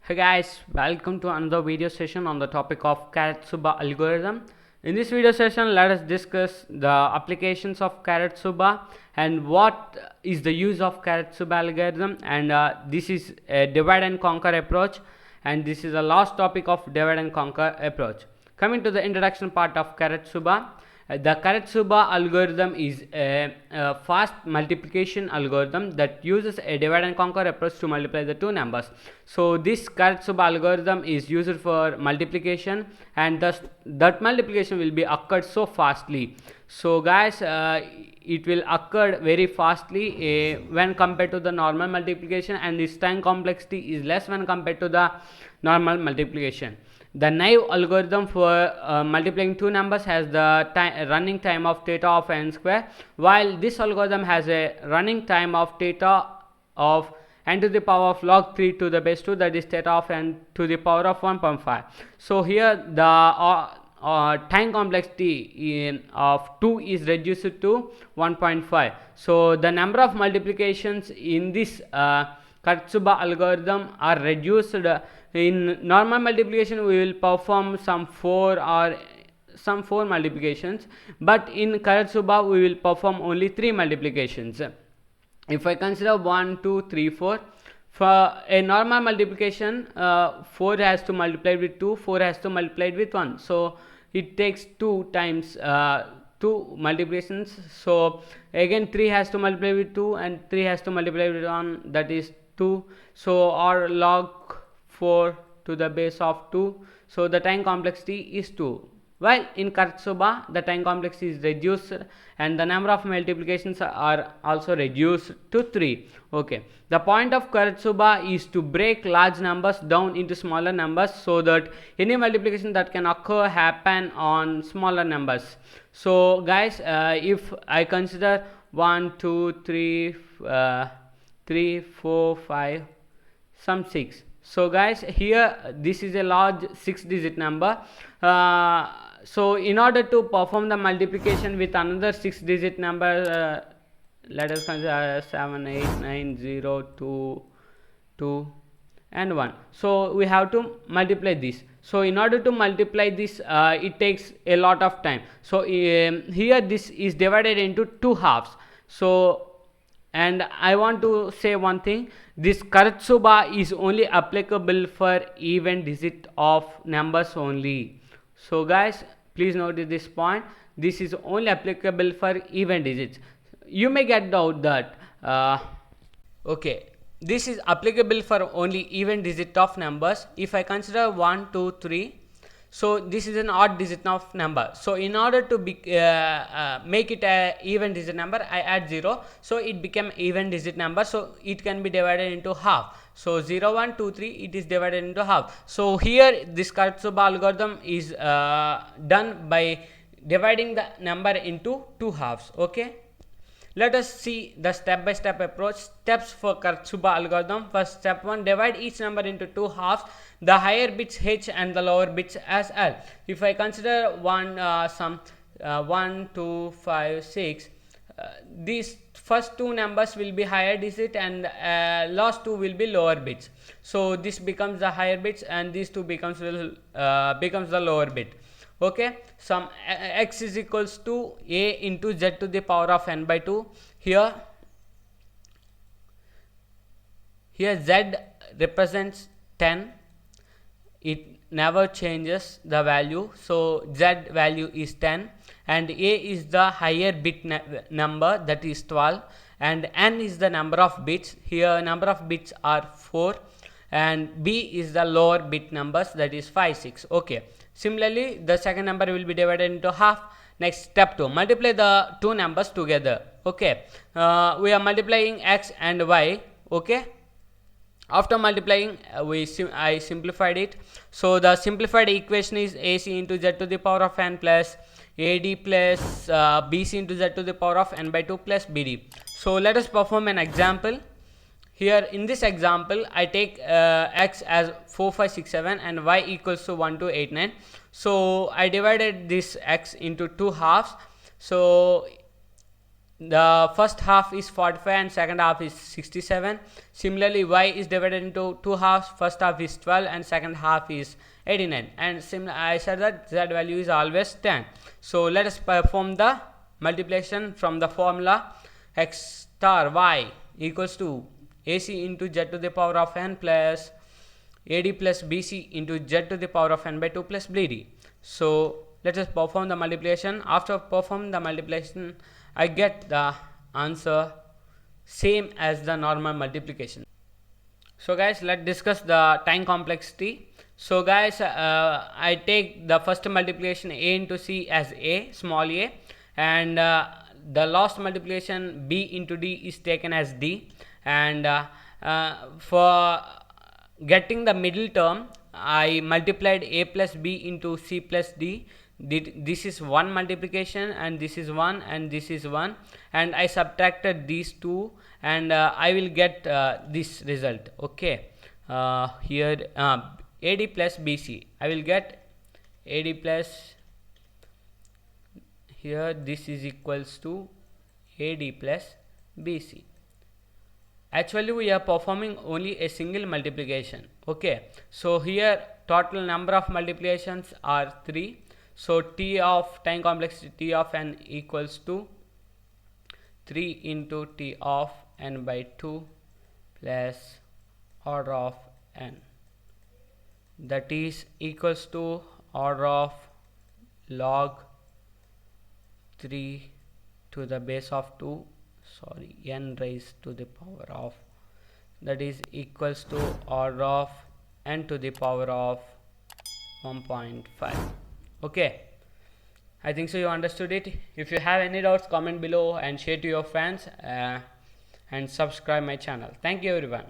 Hey guys, welcome to another video session on the topic of Karatsuba algorithm. In this video session, let us discuss the applications of Karatsuba and what is the use of Karatsuba algorithm, and this is a divide and conquer approach, and this is the last topic of divide and conquer approach. Coming to the introduction part of Karatsuba, the Karatsuba algorithm is a fast multiplication algorithm that uses a divide and conquer approach to multiply the two numbers. So this Karatsuba algorithm is used for multiplication, and thus that multiplication will be occurred so fastly. So guys, it will occur very fastly when compared to the normal multiplication, and its time complexity is less when compared to the normal multiplication. The naive algorithm for multiplying two numbers has the running time of theta of n square, while this algorithm has a running time of theta of n to the power of log 3 to the base 2, that is theta of n to the power of 1.5. So here the time complexity of 2 is reduced to 1.5. So the number of multiplications in this Karatsuba algorithm are reduced. In normal multiplication we will perform some 4 multiplications, but in Karatsuba we will perform only 3 multiplications. If I consider 1, 2, 3, 4, for a normal multiplication, 4 has to multiply with 2, 4 has to multiply with 1, so it takes 2 times 2 multiplications. So again 3 has to multiply with 2 and 3 has to multiply with 1, that is 2. So or log 4 to the base of 2, so the time complexity is 2, while in Karatsuba the time complexity is reduced and the number of multiplications are also reduced to 3. Okay, the point of Karatsuba is to break large numbers down into smaller numbers so that any multiplication that can occur happen on smaller numbers. So guys, if I consider 1, 2, 3, 3, 4, 5, some 6. So guys, here this is a large 6-digit number. So in order to perform the multiplication with another 6-digit number, let us consider 7, 8, 9, 0, 2, 2 and 1. So we have to multiply this. So in order to multiply this, it takes a lot of time. So here this is divided into two halves. So, and I want to say one thing, this Karatsuba is only applicable for even digit of numbers only. So guys, please note this point, this is only applicable for even digits. You may get doubt that okay, this is applicable for only even digit of numbers. If I consider 1, 2, 3, so this is an odd digit of number. So in order to make it a even digit number, I add 0, so it became even digit number, so it can be divided into half. So 0, 1, 2, 3, it is divided into half. So here this Karatsuba algorithm is done by dividing the number into two halves. Okay, let us see the step-by-step approach. Steps for Karatsuba algorithm. First, step 1, divide each number into two halves, the higher bits h and the lower bits as l. If I consider 1, 2, 5, 6, these first two numbers will be higher digit and last two will be lower bits. So this becomes the higher bits and these two becomes the lower bit. Okay, some x is equals to a into z to the power of n by 2. Here z represents 10, it never changes the value, so z value is 10, and a is the higher bit number, that is 12, and n is the number of bits. Here number of bits are 4, and b is the lower bit numbers, that is 5, 6. Okay, similarly the second number will be divided into half. Next, step 2, multiply the two numbers together. Okay, we are multiplying x and y. Okay, after multiplying I simplified it. So the simplified equation is ac into z to the power of n plus ad plus bc into z to the power of n by 2 plus bd. So let us perform an example. Here in this example I take x as 4, 5, 6, 7 and y equals to 1, 2, 8, 9. So I divided this x into two halves. So the first half is 45 and second half is 67. Similarly, y is divided into two halves. First half is 12 and second half is 89. And I said that z value is always 10. So let us perform the multiplication from the formula x star y equals to ac into z to the power of n plus ad plus bc into z to the power of n by 2 plus bd. So let us perform the multiplication. After performing the multiplication, I get the answer same as the normal multiplication. So guys, let's discuss the time complexity. So guys, I take the first multiplication a into c as a, small a, and the last multiplication b into d is taken as d, and for getting the middle term, I multiplied a plus b into c plus d. This is one multiplication, and this is one, and this is one, and I subtracted these two, and I will get this result. Okay, here ad plus bc, I will get ad plus, here this is equals to ad plus bc. Actually we are performing only a single multiplication. Okay, so here total number of multiplications are 3. So t of time complexity t of n equals to 3 into t of n by 2 plus order of n, that is equals to order of log 3 to the base of 2, sorry, n raised to the power of, that is equals to order of n to the power of 1.5. Okay, I think so you understood it. If you have any doubts, comment below and share to your friends, and subscribe my channel. Thank you everyone.